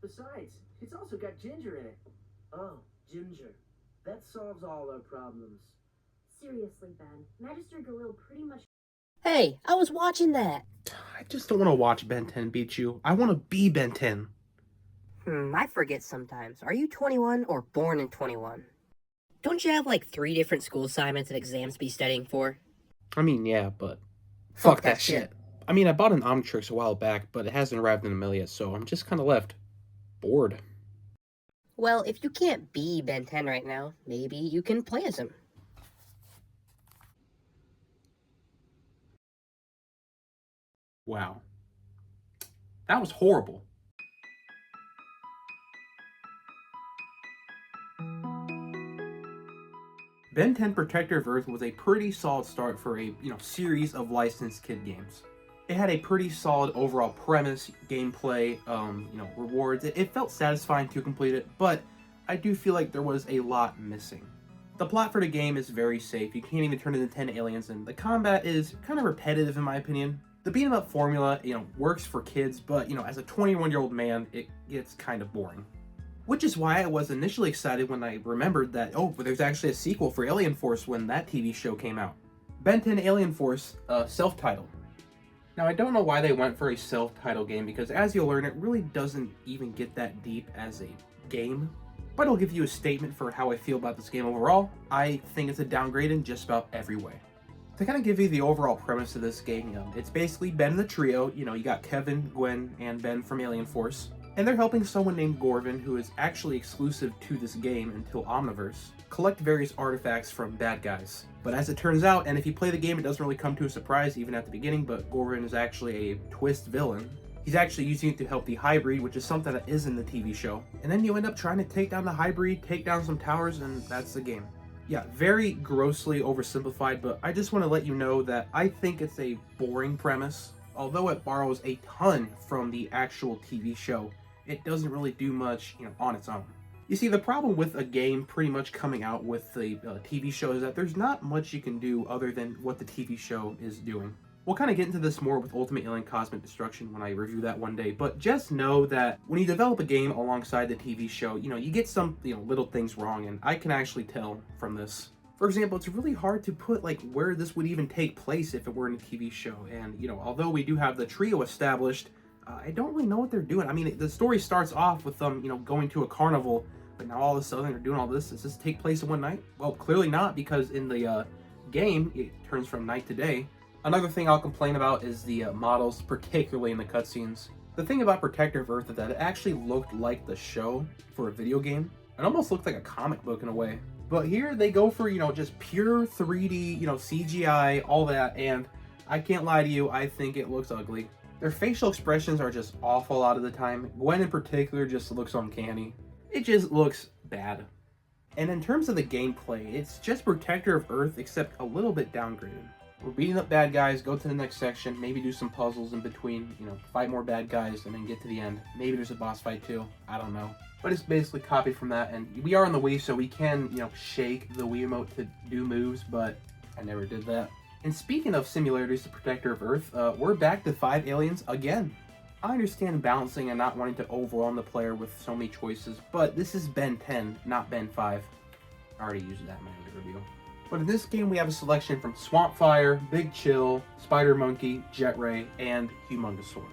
Besides, it's also got ginger in it. Oh, ginger. That solves all our problems. Seriously, Ben. Magister Galil pretty much. Hey, I was watching that. I just don't want to watch Ben 10 beat you. I want to be Ben 10. I forget sometimes. Are you 21 or born in 21? Don't you have like 3 different school assignments and exams to be studying for? I mean, yeah, but fuck that shit. I mean, I bought an Omnitrix a while back, but it hasn't arrived in the mail yet, so I'm just kind of left bored. Well, if you can't be Ben 10 right now, maybe you can play as him. Wow. That was horrible. Ben 10 Protector of Earth was a pretty solid start for a series of licensed kid games. It had a pretty solid overall premise, gameplay, rewards. It felt satisfying to complete it, but I do feel like there was a lot missing. The plot for the game is very safe. You can't even turn into 10 aliens, and the combat is kind of repetitive in my opinion. The beat 'em up formula, works for kids, but as a 21-year-old man, it gets kind of boring. Which is why I was initially excited when I remembered that, there's actually a sequel for Alien Force when that TV show came out. Ben 10 Alien Force, self-titled. Now, I don't know why they went for a self-titled game, because as you'll learn, it really doesn't even get that deep as a game. But I'll give you a statement for how I feel about this game overall. I think it's a downgrade in just about every way. To kind of give you the overall premise of this game, it's basically Ben and the trio. You got Kevin, Gwen, and Ben from Alien Force. And they're helping someone named Gorvin, who is actually exclusive to this game until Omniverse, collect various artifacts from bad guys. But as it turns out, and if you play the game, it doesn't really come to a surprise even at the beginning, but Gorvin is actually a twist villain. He's actually using it to help the Hybrid, which is something that is in the TV show. And then you end up trying to take down the Hybrid, take down some towers, and that's the game. Yeah, very grossly oversimplified, but I just want to let you know that I think it's a boring premise. Although it borrows a ton from the actual TV show, it doesn't really do much, on its own. You see, the problem with a game pretty much coming out with the TV show is that there's not much you can do other than what the TV show is doing. We'll kind of get into this more with Ultimate Alien Cosmic Destruction when I review that one day, but just know that when you develop a game alongside the TV show, you get some, little things wrong, and I can actually tell from this. For example, it's really hard to put, where this would even take place if it were in a TV show, and, although we do have the trio established, I don't really know what they're doing. I mean, the story starts off with them, going to a carnival, but now all of a sudden they're doing all this. Does this take place in one night? Well, clearly not, because in the game, it turns from night to day. Another thing I'll complain about is the models, particularly in the cutscenes. The thing about Protector of Earth is that it actually looked like the show for a video game. It almost looked like a comic book in a way. But here they go for, just pure 3D, CGI, all that, and I can't lie to you, I think it looks ugly. Their facial expressions are just awful a lot of the time. Gwen in particular just looks uncanny. It just looks bad. And in terms of the gameplay, it's just Protector of Earth except a little bit downgraded. We're beating up bad guys, go to the next section, maybe do some puzzles in between, fight more bad guys, and then get to the end. Maybe there's a boss fight too, I don't know. But it's basically copied from that, and we are on the Wii, so we can, shake the Wii remote to do moves, but I never did that. And speaking of similarities to Protector of Earth, we're back to 5 aliens again. I understand balancing and not wanting to overwhelm the player with so many choices, but this is Ben 10, not Ben 5. I already used that in my other review. But in this game, we have a selection from Swampfire, Big Chill, Spider Monkey, Jet Ray, and Humongosaur.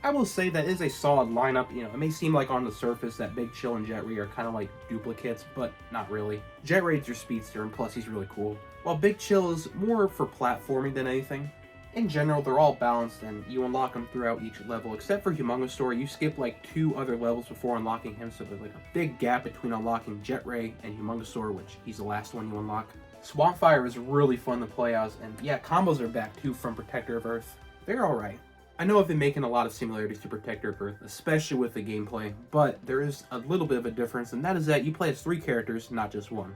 I will say that is a solid lineup. It may seem like on the surface that Big Chill and Jet Ray are kind of like duplicates, but not really. Jet Ray's your speedster, and plus he's really cool. While Big Chill is more for platforming than anything. In general, they're all balanced, and you unlock them throughout each level, except for Humongosaur. You skip 2 other levels before unlocking him, so there's a big gap between unlocking Jet Ray and Humongosaur, which he's the last one you unlock. Swampfire is really fun to play as, and yeah, combos are back too from Protector of Earth. They're alright. I know I've been making a lot of similarities to Protector of Earth, especially with the gameplay, but there is a little bit of a difference, and that is that you play as 3 characters, not just one.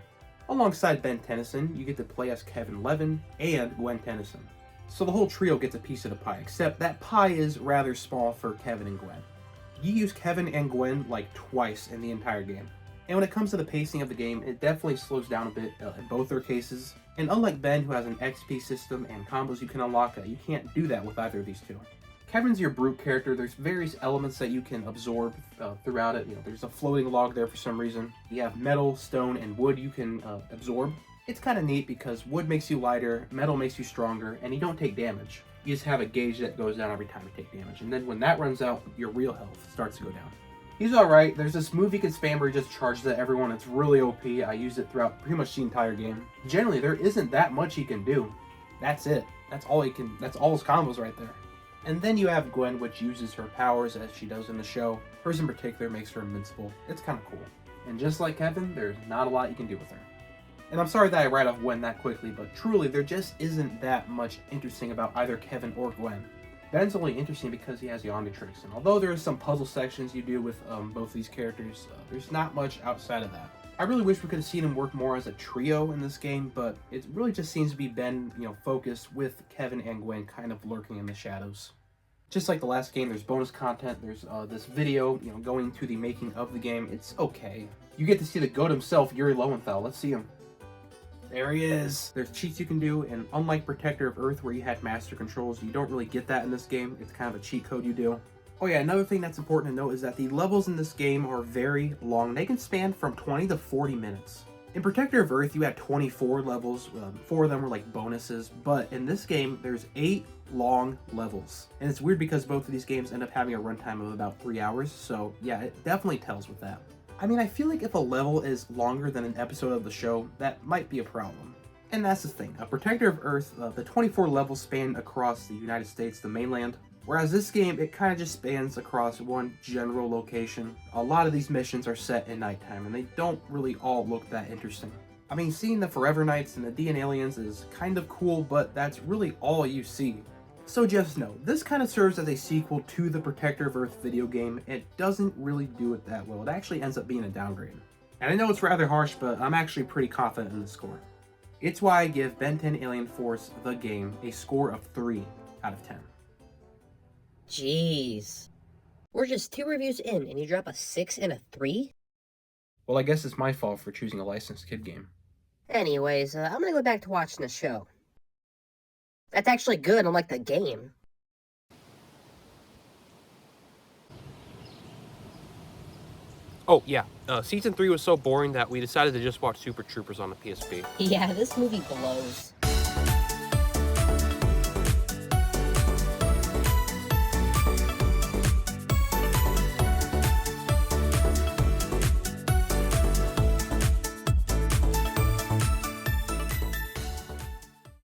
Alongside Ben Tennyson, you get to play as Kevin Levin and Gwen Tennyson. So the whole trio gets a piece of the pie, except that pie is rather small for Kevin and Gwen. You use Kevin and Gwen twice in the entire game. And when it comes to the pacing of the game, it definitely slows down a bit in both their cases. And unlike Ben, who has an XP system and combos you can unlock, you can't do that with either of these two. Kevin's your brute character. There's various elements that you can absorb throughout it. You know, there's a floating log there for some reason. You have metal, stone, and wood you can absorb. It's kind of neat because wood makes you lighter, metal makes you stronger, and you don't take damage. You just have a gauge that goes down every time you take damage. And then when that runs out, your real health starts to go down. He's alright. There's this move he can spam where he just charges at everyone. It's really OP. I use it throughout pretty much the entire game. Generally, there isn't that much he can do. That's it. That's all his combos right there. And then you have Gwen, which uses her powers as she does in the show. Hers in particular makes her invincible. It's kind of cool. And just like Kevin, there's not a lot you can do with her. And I'm sorry that I write off Gwen that quickly, but truly, there just isn't that much interesting about either Kevin or Gwen. Ben's only interesting because he has the Omnitrix, and although there are some puzzle sections you do with both these characters, there's not much outside of that. I really wish we could have seen him work more as a trio in this game, but it really just seems to be Ben, focused with Kevin and Gwen kind of lurking in the shadows. Just like the last game, there's bonus content, there's this video, going to the making of the game. It's okay. You get to see the GOAT himself, Yuri Lowenthal. Let's see him. There he is. There's cheats you can do, and unlike Protector of Earth where you had master controls, you don't really get that in this game. It's kind of a cheat code you do. Oh yeah, another thing that's important to note is that the levels in this game are very long. They can span from 20 to 40 minutes. In Protector of Earth, you had 24 levels. 4 of them were like bonuses, but in this game, there's 8 long levels. And it's weird because both of these games end up having a runtime of about 3 hours, so yeah, it definitely tells with that. I mean, I feel like if a level is longer than an episode of the show, that might be a problem. And that's the thing. A Protector of Earth, the 24 levels span across the United States, the mainland, whereas this game, it kind of just spans across one general location. A lot of these missions are set in nighttime, and they don't really all look that interesting. I mean, seeing the Forever Knights and the Dean Aliens is kind of cool, but that's really all you see. So just know, this kind of serves as a sequel to the Protector of Earth video game. It doesn't really do it that well. It actually ends up being a downgrade. And I know it's rather harsh, but I'm actually pretty confident in the score. It's why I give Ben 10 Alien Force, the game, a score of 3 out of 10. Jeez. We're just 2 reviews in, and you drop a 6 and a 3? Well, I guess it's my fault for choosing a licensed kid game. Anyways, I'm gonna go back to watching the show. That's actually good, unlike the game. Oh, yeah. Season 3 was so boring that we decided to just watch Super Troopers on the PSP. Yeah, this movie blows.